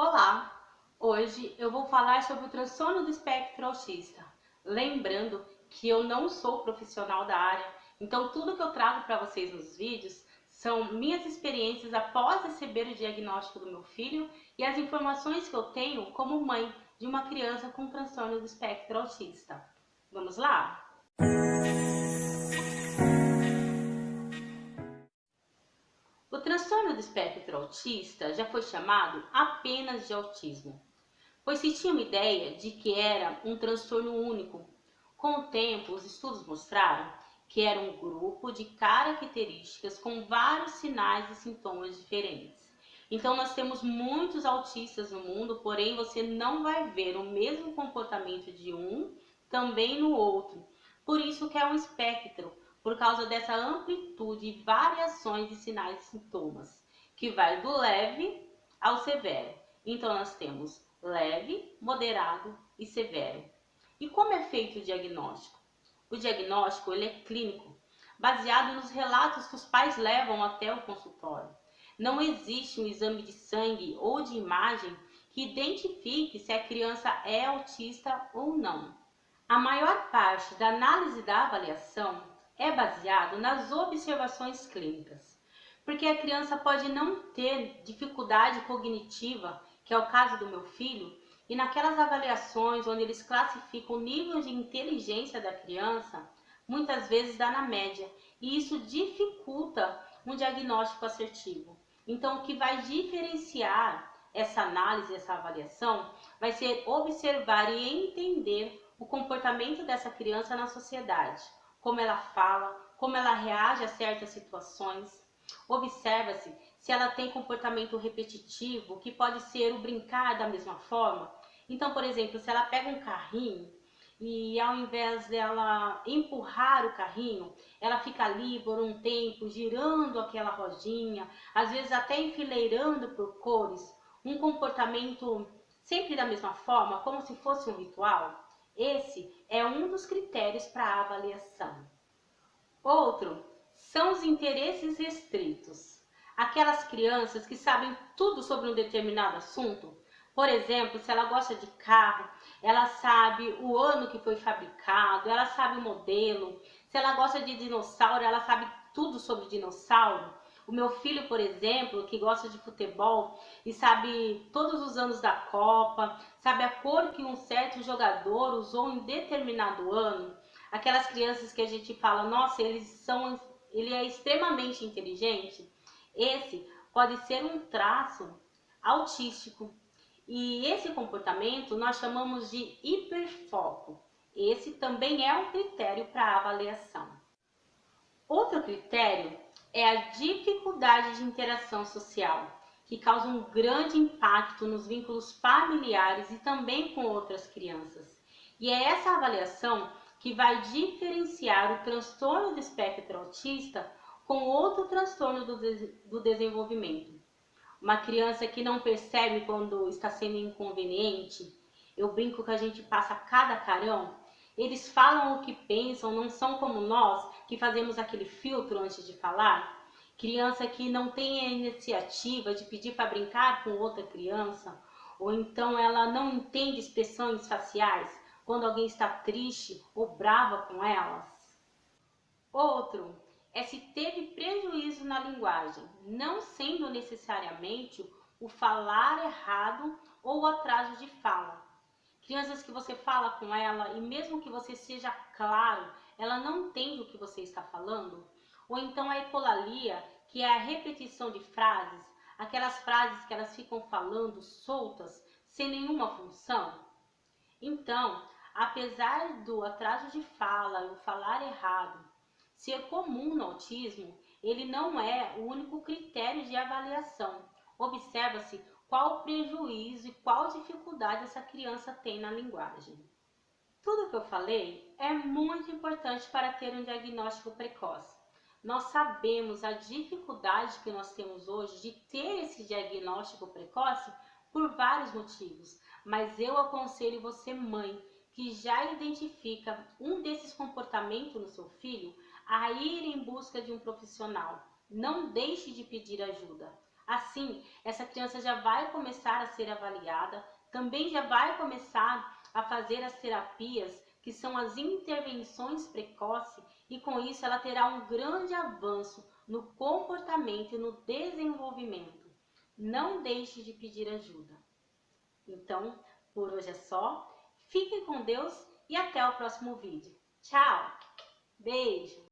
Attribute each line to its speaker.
Speaker 1: Olá! Hoje eu vou falar sobre o transtorno do espectro autista. Lembrando que eu não sou profissional da área, então tudo que eu trago para vocês nos vídeos são minhas experiências após receber o diagnóstico do meu filho e as informações que eu tenho como mãe de uma criança com transtorno do espectro autista. Vamos lá? O transtorno do espectro autista já foi chamado apenas de autismo, pois se tinha uma ideia de que era um transtorno único. Com o tempo, os estudos mostraram que era um grupo de características com vários sinais e sintomas diferentes. Então, nós temos muitos autistas no mundo, porém você não vai ver o mesmo comportamento de um também no outro. Por isso que é um espectro, por causa dessa amplitude e variações de sinais e sintomas, que vai do leve ao severo. Então, nós temos leve, moderado e severo. E como é feito o diagnóstico? O diagnóstico ele é clínico, baseado nos relatos que os pais levam até o consultório. Não existe um exame de sangue ou de imagem que identifique se a criança é autista ou não. A maior parte da análise da avaliação é baseado nas observações clínicas, porque a criança pode não ter dificuldade cognitiva, que é o caso do meu filho, e naquelas avaliações onde eles classificam o nível de inteligência da criança, muitas vezes dá na média, e isso dificulta um diagnóstico assertivo. Então, o que vai diferenciar essa análise, essa avaliação, vai ser observar e entender o comportamento dessa criança na sociedade, como ela fala, como ela reage a certas situações. Observa-se se ela tem comportamento repetitivo, que pode ser o brincar da mesma forma. Então, por exemplo, se ela pega um carrinho e ao invés dela empurrar o carrinho, ela fica ali por um tempo, girando aquela rodinha, às vezes até enfileirando por cores, um comportamento sempre da mesma forma, como se fosse um ritual. Esse é um dos critérios para a avaliação. Outro são os interesses restritos. Aquelas crianças que sabem tudo sobre um determinado assunto. Por exemplo, se ela gosta de carro, ela sabe o ano que foi fabricado, ela sabe o modelo. Se ela gosta de dinossauro, ela sabe tudo sobre dinossauro. O meu filho, por exemplo, que gosta de futebol e sabe todos os anos da Copa, sabe a cor que um certo jogador usou em determinado ano. Aquelas crianças que a gente fala, nossa, ele é extremamente inteligente. Esse pode ser um traço autístico. E esse comportamento nós chamamos de hiperfoco. Esse também é um critério para avaliação. Outro critério é a dificuldade de interação social, que causa um grande impacto nos vínculos familiares e também com outras crianças. E é essa avaliação que vai diferenciar o transtorno do espectro autista com outro transtorno do desenvolvimento. Uma criança que não percebe quando está sendo inconveniente, eu brinco que a gente passa cada carão, eles falam o que pensam, não são como nós, que fazemos aquele filtro antes de falar. Criança que não tem a iniciativa de pedir para brincar com outra criança, ou então ela não entende expressões faciais quando alguém está triste ou brava com elas. Outro é se teve prejuízo na linguagem, não sendo necessariamente o falar errado ou o atraso de fala. Crianças que você fala com ela e mesmo que você seja claro, ela não entende o que você está falando. Ou então a ecolalia, que é a repetição de frases, aquelas frases que elas ficam falando soltas, sem nenhuma função. Então, apesar do atraso de fala, o falar errado, ser comum no autismo, ele não é o único critério de avaliação. Observa-se qual prejuízo e qual dificuldade essa criança tem na linguagem. Tudo que eu falei é muito importante para ter um diagnóstico precoce. Nós sabemos a dificuldade que nós temos hoje de ter esse diagnóstico precoce por vários motivos, mas eu aconselho você, mãe, que já identifica um desses comportamentos no seu filho, a ir em busca de um profissional. Não deixe de pedir ajuda. Assim, essa criança já vai começar a ser avaliada, também já vai começar a fazer as terapias, que são as intervenções precoces, e com isso ela terá um grande avanço no comportamento e no desenvolvimento. Não deixe de pedir ajuda. Então, por hoje é só. Fiquem com Deus e até o próximo vídeo. Tchau! Beijo!